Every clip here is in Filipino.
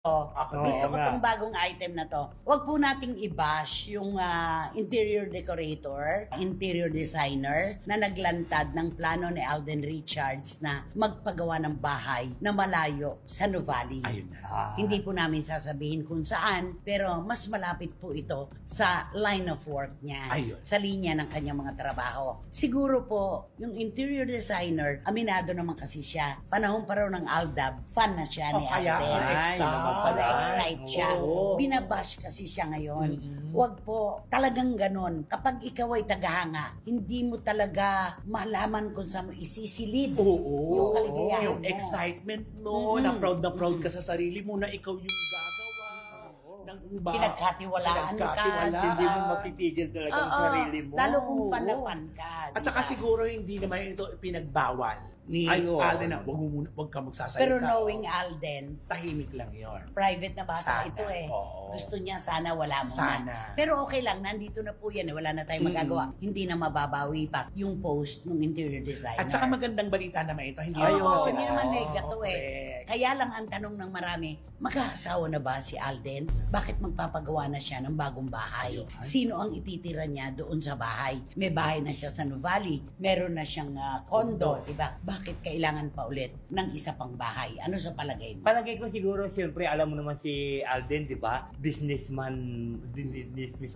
Gusto ko tong bagong item na to. Huwag po nating i-bash yung interior decorator, interior designer na naglantad ng plano ni Alden Richards na magpagawa ng bahay na malayo sa Nuvali. Hindi po namin sasabihin kung saan, pero mas malapit po ito sa line of work niya, sa linya ng kanyang mga trabaho. Siguro po, yung interior designer, aminado naman kasi siya. Panahon pa raw ng Aldab, fan na siya ni Alden. Excite siya. Binabash kasi siya ngayon. Huwag po, talagang ganon. Kapag ikaw ay tagahanga, hindi mo talaga malaman kung saan mo isisilid yung kaligayahan yung excitement mo, na proud ka sa sarili mo na ikaw yung gagawa. Pinagkatiwalaan ka. Hindi mo mapipigil talaga ang sarili mo. Lalo kung fan na fan ka. At saka siguro hindi naman ito pinagbawal ni Alden na wag ka magsasalita. Pero knowing Alden, tahimik lang yon. Private na bata ito eh. Gusto niya sana wala mo na. Pero okay lang, nandito na po yan. Wala na tayong magagawa. Hindi na mababawi pa yung post ng interior designer. At saka magandang balita naman ito. Hindi naman negato eh. Kaya lang ang tanong ng marami, mag-aasawa na ba si Alden? Bakit magpapagawa na siya ng bagong bahay? Sino ang ititira niya doon sa bahay? May bahay na siya sa Nuvali. Meron na siyang condo, diba? Bakit kailangan pa ulit ng isa pang bahay? Ano sa palagay mo? Palagay ko siguro, siyempre, alam mo naman si Alden, di ba? Business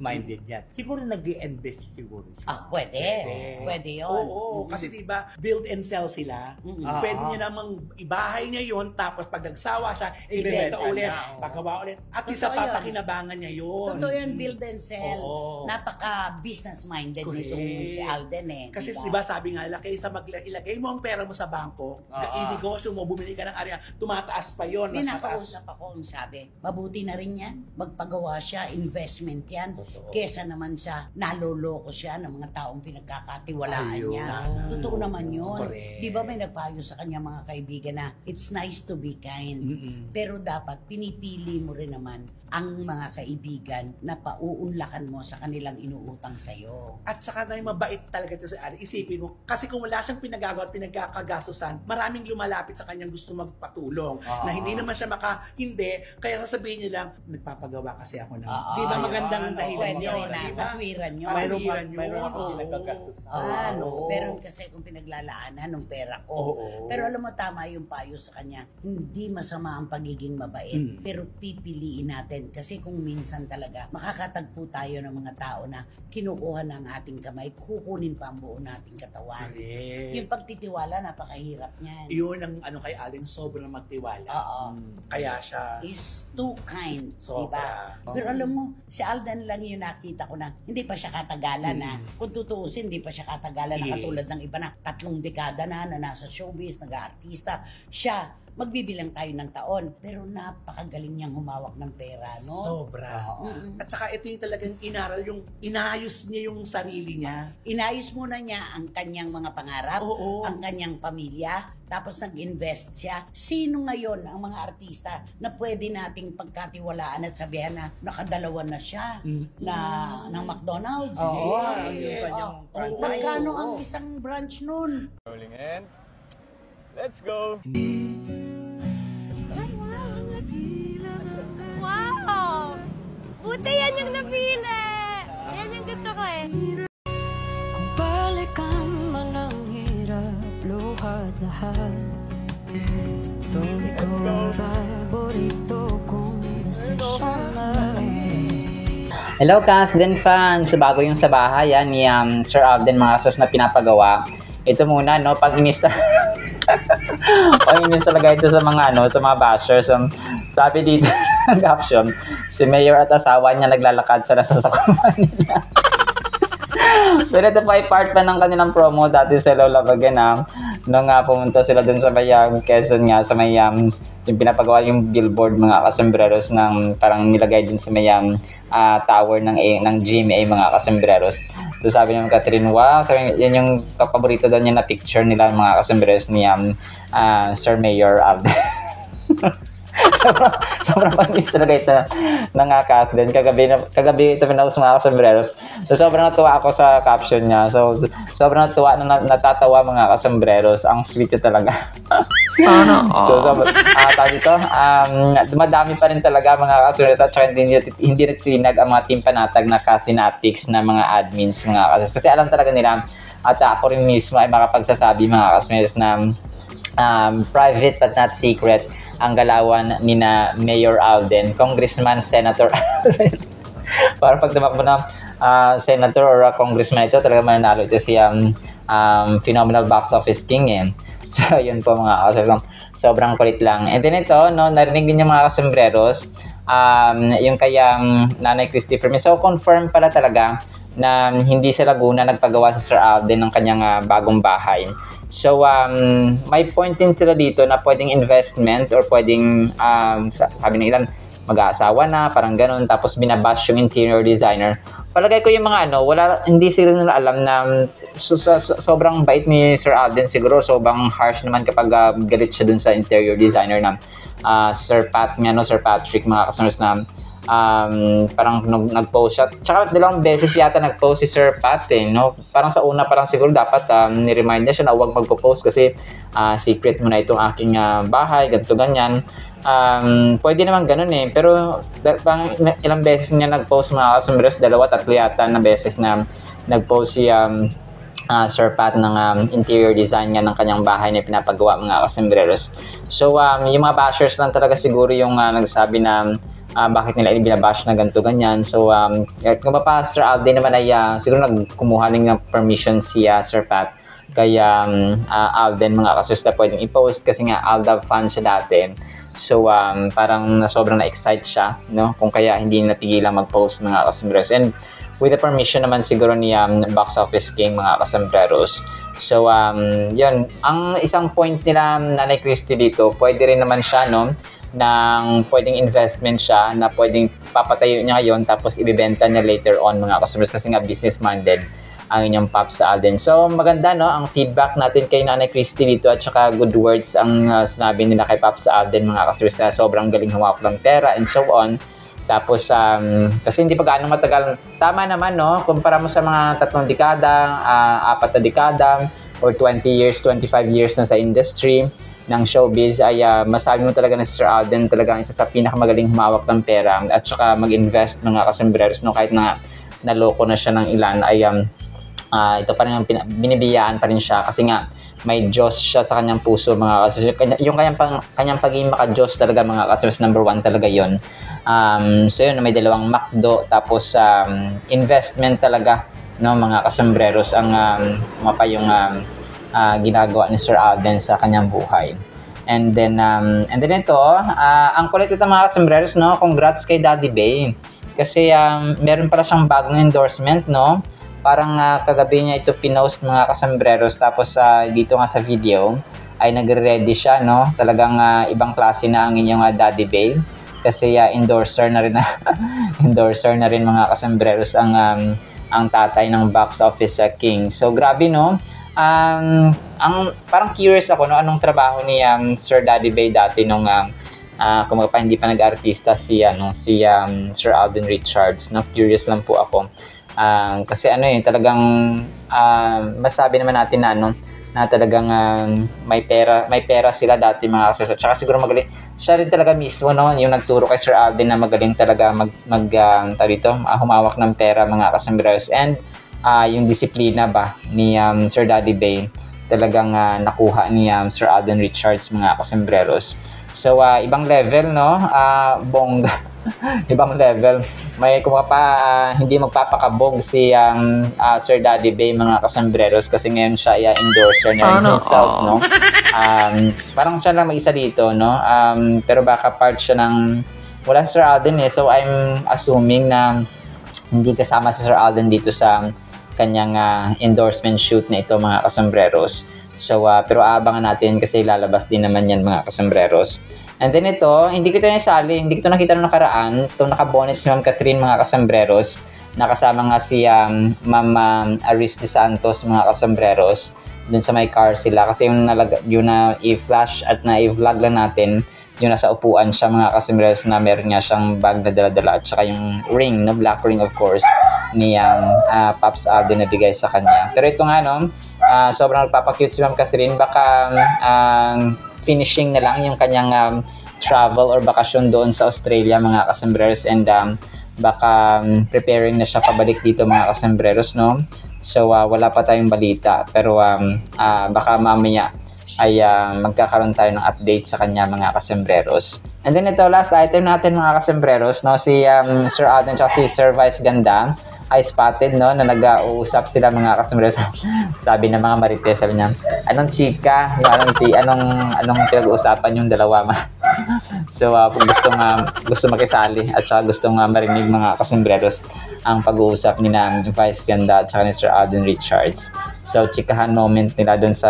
minded yan. Siguro nag-i-invest siguro. Pwede yun. Kasi di ba, build and sell sila. Pwede niya namang ibahay niya yun, tapos pag nagsawa siya, ibenta ulit, pagawa ulit. At isa papakinabangan niya yun. Totoo yun, build and sell. Napaka-business minded nitong si Alden eh. Kasi di ba sabi nga, kaysa ilagay mo ang pera mo sa bangko, i-negosyo mo, bumili ka ng area, tumataas pa yun. May nakausap ako ang sabi, mabuti na rin yan, magpagawa siya, investment yan, kesa naman siya, naloloko siya ng mga taong pinagkakatiwalaan niya. Totoo naman yun. Di ba may nagpayo sa kanya mga kaibigan na, it's nice to be kind, pero dapat pinipili mo rin naman ang mga kaibigan na pauunlakan mo sa kanilang inuutang sa'yo. At saka na mabait talaga ito sa Alden. Isipin mo, kasi kung wala siyang pinagagawa at pinagkakagastusan, maraming lumalapit sa kanyang gusto magpatulong. Na hindi naman siya hindi, kaya sasabihin niya lang, nagpapagawa kasi ako ng... Di ba magandang dahilan yun? Katwiran yun. Mayroon akong pinagkagastusan. Meron kasi kung pinaglalaanan ng pera ko. Pero alam mo, tama yung payo sa kanya. Hindi masama ang pagiging mabait. Pero pipiliin natin. Kasi kung minsan talaga, makakatagpo tayo ng mga tao na kinukuha ng ating kamay, kukunin pa ang buo nating katawan. Yung pagtitiwala, napakahirap niyan. Yun ang kay Alden, sobrang magtiwala. Kaya siya... is too kind. Diba? Pero alam mo, si Alden lang yung nakita ko na hindi pa siya katagalan na. Kung tutuusin, hindi pa siya katagalan na katulad ng iba na 3 dekada na nasa showbiz, nag-aartista. Siya, magbibilang tayo ng taon, pero napakagaling niyang humawak ng pera, no? Sobra. At saka ito yung talagang inayos niya yung sarili niya. Inayos muna niya ang kanyang mga pangarap, ang kanyang pamilya, tapos nag-invest siya. Sino ngayon ang mga artista na pwede nating pagkatiwalaan at sabihan na nakadalawa na siya ng McDonald's? Magkano ang isang branch nun? Rolling in. Let's go! Wow! Buti yan yung napili! Yan yung gusto ko eh. Kung balikan man ang hirap, luhat lahat. Ikaw ang paborito kong desisyon lang. Hello Kathleen fans! Bago yung sa bahay ni Sir Alden mga sos na pinapagawa. Ito muna, no, pag inista pag inis talaga ito sa mga sa mga bashers. Sabi dito ng caption, si Mayor at asawa niya naglalakad sa nasasakupan nila. Pero ito pa ay part pa ng kanilang promo dati sa Lola Bagana nung pumunta sila dun sa Mayang Quezon nga sa Mayang yung pinapagawa yung billboard mga kasembreros ng parang nilagay din sa Mayang tower ng GMA mga kasembreros. So sabi ni Catherine, wow, sabi, yan yung paborito daw niya na picture nila mga kasembreros ni Sir Mayor Alden. sobrang panis talaga ito ng Kathleen. Kagabi ito pinost mga kasambreros. So, sobrang natuwa ako sa caption niya. So, sobrang natuwa na natatawa mga kasambreros. Ang sweet niya talaga. Sana. So, tawag dito, dumadami pa rin talaga mga kasambreros at saka hindi nagtinag ang mga team panatag na Kathleenatics na mga admins mga kasambreros. Kasi alam talaga nila at ako rin mismo ay makapagsasabi mga kasambreros na private but not secret ang galawan ni na Mayor Alden, Congressman, Senator Alden. Para pag tumakbo na Senator or Congressman ito, talaga mananalo ito si phenomenal box office king eh. So, yun po mga kasambreros. Sobrang kulit lang. And then ito, no, narinig din yung mga kasambreros, yung kayang Nanay Christy Fermin. So, confirm pala talaga na hindi sa Laguna nagpagawa sa Sir Alden ng kanyang bagong bahay. So, may point din sila dito na pwedeng investment or pwedeng, sabi ng ilan, mag-aasawa na, parang ganun, tapos binabash yung interior designer. Palagay ko yung mga hindi sila nila alam na sobrang bait ni Sir Alden siguro, sobrang harsh naman kapag galit siya dun sa interior designer na Sir Patrick, mga kasunod na parang nag-post siya. Tsaka dalawang beses yata nag-post si Sir Pat no? Parang sa una parang siguro dapat ni-remind niya siya na huwag magpo-post kasi secret mo na itong aking bahay, ganito ganyan. Pwede naman ganun eh, pero ilang beses niya nag-post mga kasambreros, 2-3 yata na beses na nag-post si Sir Pat ng interior design niya ng kanyang bahay na pinapagawa mga kasambreros. So yung mga bashers lang talaga siguro yung nagsabi na bakit nila binabash na ganito ganyan. So kung pa Sir Alden naman ay siguro nagkumuha ng permission si Sir Pat kay Alden mga kasus na pwedeng i-post kasi nga Alda fan siya dati. So parang sobrang na-excite siya, no? Kung kaya hindi napigilan mag-post mga kasambreros. And with the permission naman siguro ni Box Office King mga kasambreros. So yun, ang isang point nila Nanay Christy dito, pwede rin naman siya, no? Nang pwedeng investment siya na pwedeng papatayo niya ngayon tapos ibebenta niya later on mga customers kasi nga business minded ang inyong Pops Alden. So maganda no ang feedback natin kay Nanay Christy dito at saka good words ang sinabi nila kay Pops Alden mga customers na sobrang galing humawak ng pera and so on. Tapos kasi hindi pa gaano matagal, tama naman no kumpara mo sa mga 3 dekada, 4 na dekada or 20 years, 25 years na sa industry ng showbiz ay masabi mo talaga na si Sir Alden talaga isa sa pinakamagaling humawak ng pera at saka mag-invest mga kasambreros no kahit na naloko na siya ng ilan ay ito pa rin ang binibiyaan pa rin siya kasi nga may Diyos siya sa kanyang puso mga kasambreros. Yung kanyang pagiging maka-Diyos talaga mga kasambreros, number 1 talaga yon. So yun, may 2 McDo tapos investment talaga no mga kasambreros ang yung ginagawa ni Sir Alden sa kanyang buhay. And then ito, ang kulit ito mga kasambreros, no? Congrats kay Daddy Bay. Kasi meron pala siyang bagong endorsement, no? Parang kagabi niya ito pinost mga kasambreros. Tapos dito nga sa video ay nagre-ready siya, no? Talagang ibang klase na ang inyong Daddy Bay. Kasi endorser na rin endorser na rin mga kasambreros ang tatay ng Box Office King. So grabe, no? Parang curious ako no anong trabaho ni Sir Daddy Bay dati nung kung hindi pa nag-artista si Sir Alden Richards, no? Curious lang po ako. Kasi talagang masabi naman natin na talagang may pera sila dati mga kasambreros. Tsaka siguro magaling siya rin talaga mismo no yung nagturo kay Sir Alden na magaling talaga humawak ng pera mga kasambreros. And yung disiplina ba ni Sir Daddy Bay talagang nakuha ni Sir Alden Richards mga kasambreros. So ibang level no, bongga. Ibang level. May hindi magpapakabog si Sir Daddy Bay mga kasambreros kasi ngayon siya endorser na himself no. Parang siya lang mag-isa dito no. Pero baka part siya ng wala si Sir Alden eh. So I'm assuming na hindi kasama si Sir Alden dito sa kanyang endorsement shoot na ito mga kasambreros. So pero abangan natin kasi lalabas din naman yan mga kasambreros. And then ito, hindi ko ito nasali, hindi ko ito nakita nung nakaraan. Ito nakabonet si Ma'am Catherine mga kasambreros. Nakasama nga si Ma'am Aris de Santos mga kasambreros. Dun sa may car sila kasi yung na i-flash at na i-vlog lang natin yung nasa upuan siya mga kasembreros na meron nga siyang bag na dala-dala at saka yung ring, no, black ring of course, ni Pops Alden na bigay sa kanya. Pero ito nga, no, sobrang nagpapakute si Ma'am Catherine, baka finishing na lang yung kanyang travel or bakasyon doon sa Australia mga kasembreros, and baka preparing na siya pabalik dito mga kasembreros, no. So wala pa tayong balita, pero baka mamaya ay magkakaroon tayo ng update sa kanya mga kasembreros. And then ito, last item natin mga kasembreros, no, si Sir Alden at si Sir Vice Ganda ay spotted, no, na nag-uusap sila mga kasembreros. Sabi ng mga marites, sabi niya, anong chika? Anong pinag-uusapan yung dalawa? So kung gusto makisali at saka gustong marinig mga kasembreros ang pag-uusap ni na Vice Ganda at saka ni Sir Alden Richards. So chikahan moment nila doon sa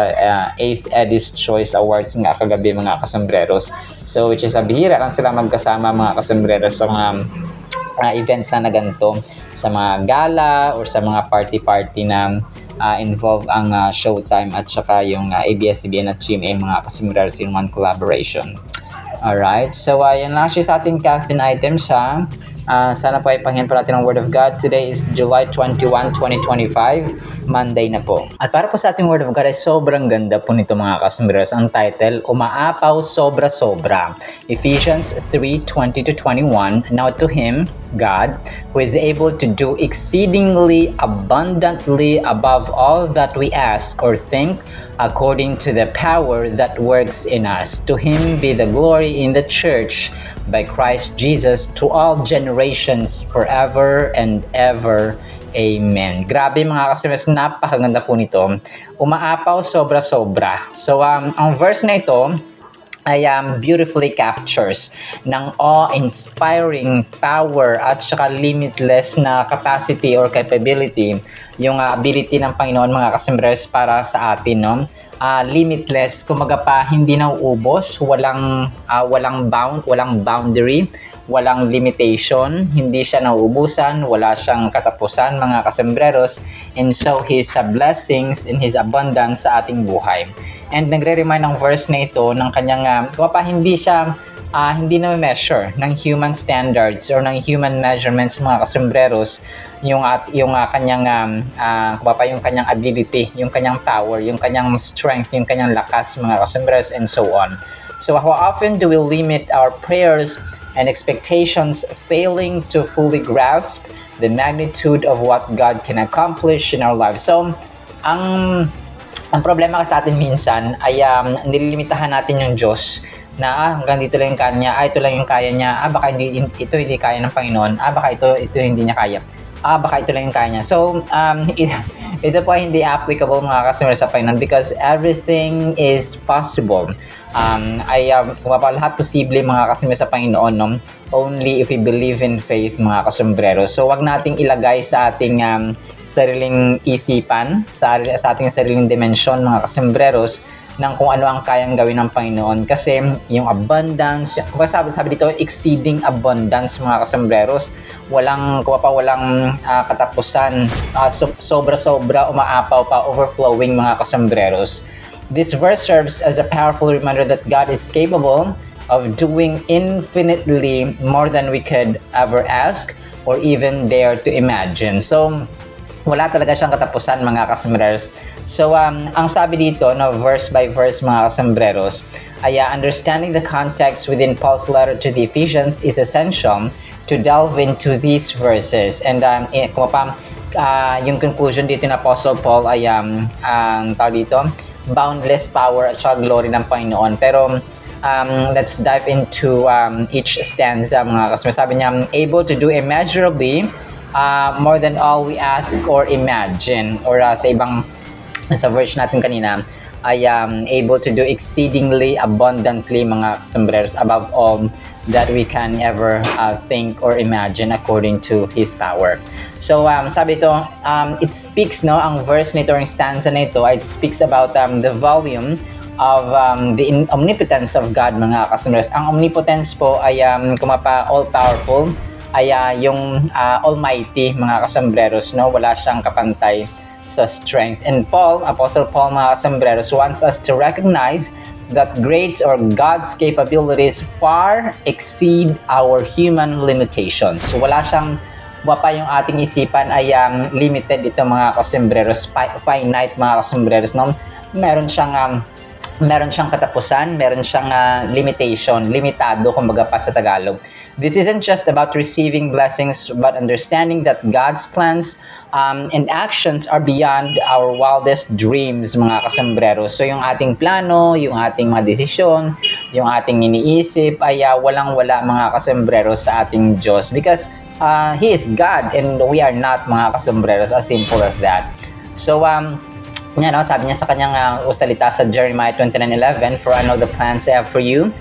8th Edis Choice Awards nga kagabi mga kasembreros. So which is bihira lang sila magkasama mga kasembreros sa mga event na ganito, sa mga gala or sa mga party na involve ang Showtime at saka yung ABS-CBN at GMA mga kasembreros in one collaboration. Alright, so yan lang siya sa ating Catherine items ha. Sana po ay panghihan pa natin ang Word of God. Today is July 21, 2025, Monday na po. At para po sa ating Word of God ay sobrang ganda po nito mga kasembreros. Ang title, Umaapaw Sobra-Sobra. Ephesians 3:20-21. Now to Him, God, who is able to do exceedingly abundantly above all that we ask or think, according to the power that works in us. To Him be the glory in the church by Christ Jesus to all generations forever and ever. Amen. Grabe mga kasembreros, napakaganda po nito. Umaapaw sobra-sobra. So ang verse na ito ay beautifully captures ng awe-inspiring power at saka limitless na capacity or capability, yung ability ng Panginoon mga kasembreros para sa atin, no? Limitless, kumaga pa hindi nauubos, walang boundary, walang limitation, hindi siya nauubusan, wala siyang katapusan mga kasembreros, and so His blessings and His abundance sa ating buhay. And nagre-remind ng verse na ito ng kanyang hindi na measure ng human standards or ng human measurements mga kasembreros yung kanyang yung kanyang ability, yung kanyang power, yung kanyang strength, yung kanyang lakas mga kasembreros, and so on. So how often do we limit our prayers and expectations, failing to fully grasp the magnitude of what God can accomplish in our lives? So ang problema sa atin minsan ay nililimitahan natin yung Diyos na hanggang dito lang yung kaya niya, ito lang yung kaya niya, baka ito hindi kaya ng Panginoon, baka ito hindi niya kaya, baka ito lang yung kaya niya. So ito po ay hindi applicable mga kasembreros sa Panginoon, because everything is possible. Lahat posible mga kasembreros sa Panginoon, no? Only if we believe in faith mga kasembreros. So wag nating ilagay sa ating sariling isipan, sa ating sariling dimensyon mga kasembreros ng kung ano ang kayang gawin ng Panginoon, kasi yung abundance, sabi dito exceeding abundance mga kasembreros, walang katapusan, sobra-sobra, umaapaw pa, overflowing mga kasembreros. This verse serves as a powerful reminder that God is capable of doing infinitely more than we could ever ask or even dare to imagine. So wala talaga siyang katapusan mga kasembreros. So ang sabi dito, no, verse by verse mga kasembreros, ay understanding the context within Paul's letter to the Ephesians is essential to delve into these verses. And yung conclusion dito ng Apostle Paul ay tawag dito, boundless power at saka glory ng Panginoon. Pero let's dive into each stanza mga kasembreros. Sabi niya, able to do immeasurably more than all we ask or imagine, or sa verse natin kanina ay able to do exceedingly abundantly mga kasembreros, above all that we can ever think or imagine according to His power. So sabi ito, it speaks, no, ang verse nito, ang stanza nito, it speaks about the volume of the omnipotence of God mga kasembreros. Ang omnipotence po ay all powerful, ay yung almighty mga kasembreros, no, wala siyang kapantay sa strength. And Apostle Paul mga kasembreros, wants us to recognize that God's capabilities far exceed our human limitations. So wala pa yung ating isipan ay limited ito mga kasembreros, finite mga kasembreros, no? Meron siyang katapusan, meron siyang limitation, limitado kumbaga pa sa Tagalog. This isn't just about receiving blessings, but understanding that God's plans and actions are beyond our wildest dreams, mga kasembreros. So yung ating plano, yung ating mga desisyon, yung ating iniisip ay walang-wala mga kasembreros sa ating Diyos. Because He is God and we are not, mga kasembreros, as simple as that. So, sabi niya sa kanyang salita sa Jeremiah 29:11, "For I know the plans I have for you."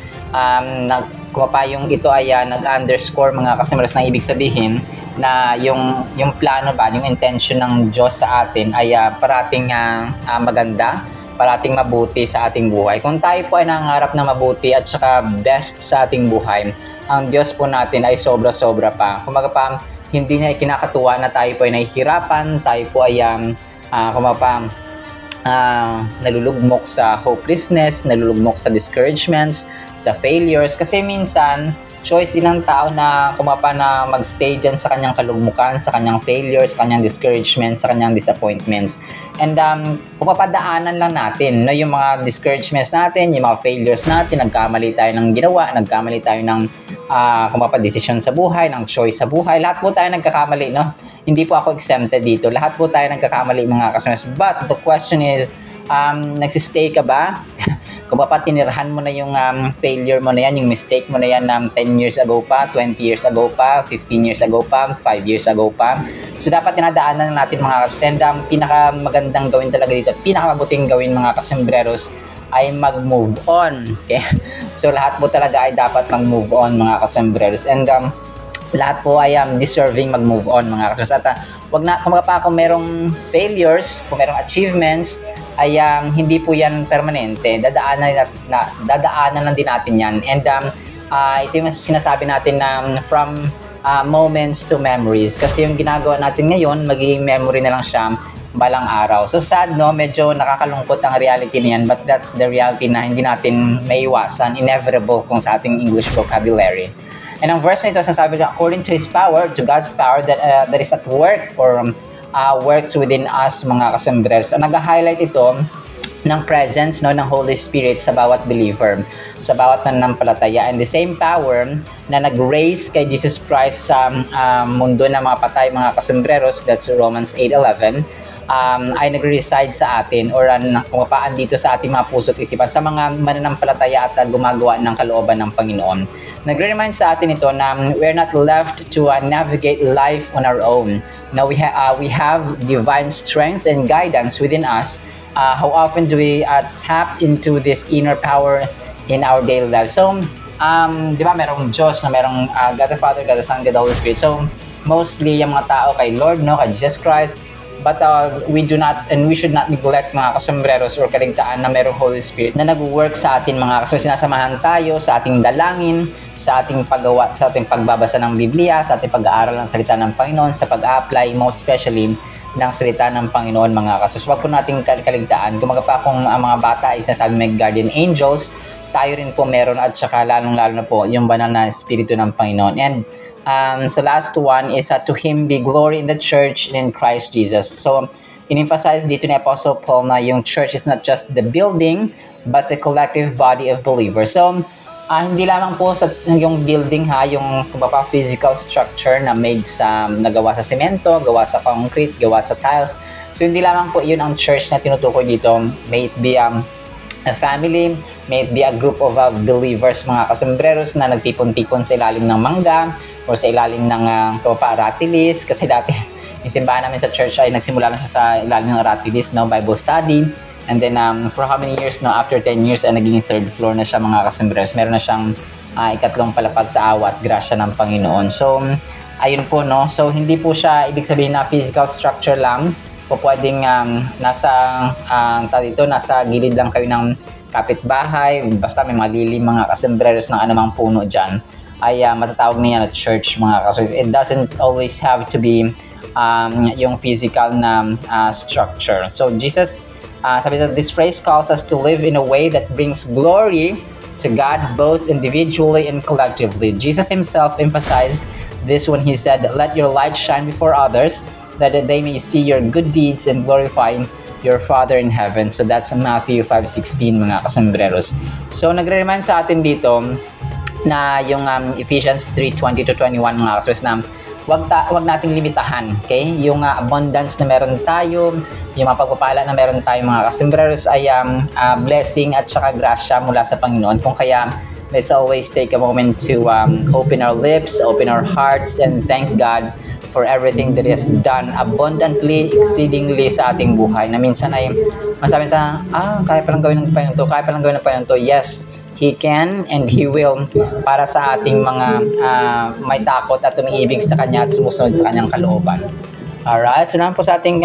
Yung ito ay nag-underscore mga kasembreros na ibig sabihin na yung plano ba, yung intention ng Diyos sa atin ay parating maganda, parating mabuti sa ating buhay. Kung tayo po ay nangangarap na mabuti at saka best sa ating buhay, ang Diyos po natin ay sobra-sobra pa. Kumaga pa, hindi niya kinakatuwa na tayo po ay nahihirapan, tayo po ay nalulugmok sa hopelessness, nalulugmok sa discouragements, sa failures. Kasi minsan, choice din ng tao na na magstay dyan sa kanyang kalugmukan, sa kanyang failures, sa kanyang discouragements, sa kanyang disappointments. And pumapadaanan lang natin, no, yung mga discouragements natin, yung mga failures natin, nagkamali tayo ng ginawa, nagkamali tayo ng decision sa buhay, ng choice sa buhay. Lahat po tayo nagkakamali, no? Hindi po ako exempted dito. Lahat po tayo nagkakamali, mga kasamaras. But the question is, nagsistay ka ba? Kung tinirhan mo na yung failure mo na yan, yung mistake mo na yan 10 years ago pa, 20 years ago pa, 15 years ago pa, 5 years ago pa. So dapat tinadaanan natin mga kasembreros. And pinakamagandang gawin talaga dito at pinakamabuting gawin mga kasembreros ay mag-move on. Okay? So lahat po talaga ay dapat mag-move on mga kasembreros. And lahat po ay deserving mag-move on mga kasembreros. At wag na, kung merong failures, kung merong achievements, ay hindi po yan permanente. Dadaanan lang din natin yan. And ito yung sinasabi natin na from moments to memories. Kasi yung ginagawa natin ngayon, magiging memory na lang siya balang araw. So sad, no? Medyo nakakalungkot ang reality niyan, but that's the reality na hindi natin maiwasan, inevitable kung sa ating English vocabulary. And ang verse nito, sasabi niya, according to His power, to God's power that is at work or works within us, mga kasembreros. Nag-highlight ito ng presence, no, ng Holy Spirit sa bawat believer, sa bawat nananampalataya. And the same power na nag-raise kay Jesus Christ sa mundo ng mga patay, mga kasembreros, that's Romans 8:11, ay nag-reside sa atin or pumapaan dito sa ating mga puso at isipan sa mga mananampalataya at gumagawa ng kalooban ng Panginoon. Nagre-remind sa atin ito na we're not left to navigate life on our own. Now we have divine strength and guidance within us. How often do we tap into this inner power in our daily life? So, di ba merong Diyos na merong God the Father, God the Son, God the Holy Spirit. So, mostly yung mga tao kay Lord, no, kay Jesus Christ. But we do not and we should not neglect mga kasembreros or kaligtaan na merong Holy Spirit na nag-work sa atin mga kasembreros. Sinasamahan tayo sa ating dalangin, sa ating paggawa, sa ating pagbabasa ng Biblia, sa ating pag-aaral ng salita ng Panginoon, sa pag-apply most especially ng salita ng Panginoon mga kasembreros. Huwag po nating kaligtaan. Kumaga pa kung ang mga bata ay sinasabi may guardian angels, tayo rin po meron at saka lalong-lalo na po yung banal na Espiritu ng Panginoon. And so last one is to Him be glory in the church and in Christ Jesus. So in-emphasize dito ni Apostle Paul na yung church is not just the building but the collective body of believers. So hindi lamang po sa yung building yung physical structure na nagawa sa semento, gawa sa concrete, gawa sa tiles. So hindi lamang po yun ang church na tinutukoy dito. May it be a family, may it be a group of believers, mga kasembreros na nagtipon-tipon sa ilalim ng mangga o sa ilalim ng ratilis. Kasi dati yung simbahan namin sa church ay nagsimula lang siya sa ilalim ng ratilis, no, Bible study. And then for how many years, no, after 10 years ay naging third floor na siya, mga kasembreros. Meron na siyang ikatlong palapag sa awa at grasya ng Panginoon. So ayun po, no. So hindi po siya ibig sabihin na physical structure lang. O pwedeng nasa gilid lang kayo ng kapitbahay, basta may malilim mga kasembreros ng anumang puno dyan, ay matatawag niya na church, mga kasembreros. It doesn't always have to be yung physical na structure. So Jesus Sabi dito, this phrase calls us to live in a way that brings glory to God both individually and collectively. Jesus himself emphasized this when he said, let your light shine before others, that they may see your good deeds and glorify your Father in heaven. So that's Matthew 5:16, mga kasambreros. So nagre-remind sa atin dito na yung Ephesians 3:20-21, mga kasambreros, na wag nating limitahan, okay? Yung abundance na meron tayo, yung mapagpapala na meron tayo, mga kasambreros, ay blessing at saka grasya mula sa Panginoon. Kung kaya, let's always take a moment to open our lips, open our hearts, and thank God for everything that He has done abundantly, exceedingly sa ating buhay. Na minsan ay masabi tayo, kaya palang gawin ng Panginoon to, kaya palang gawin ng Panginoon to. Yes, He can and He will, para sa ating mga may takot at umiibig sa Kanya at sumusunod sa Kanyang kalooban. Alright, so naman po sa ating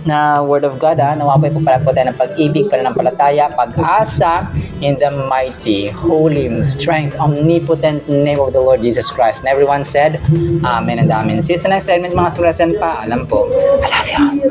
na Word of God, nawapay po pala po tayo ng pag-ibig, pananampalataya, pag-asa in the mighty, holy, strength, omnipotent name of the Lord Jesus Christ. And everyone said, Amen and Amen. See you sa next segment, mga sulasan pa. Alam po, I love you.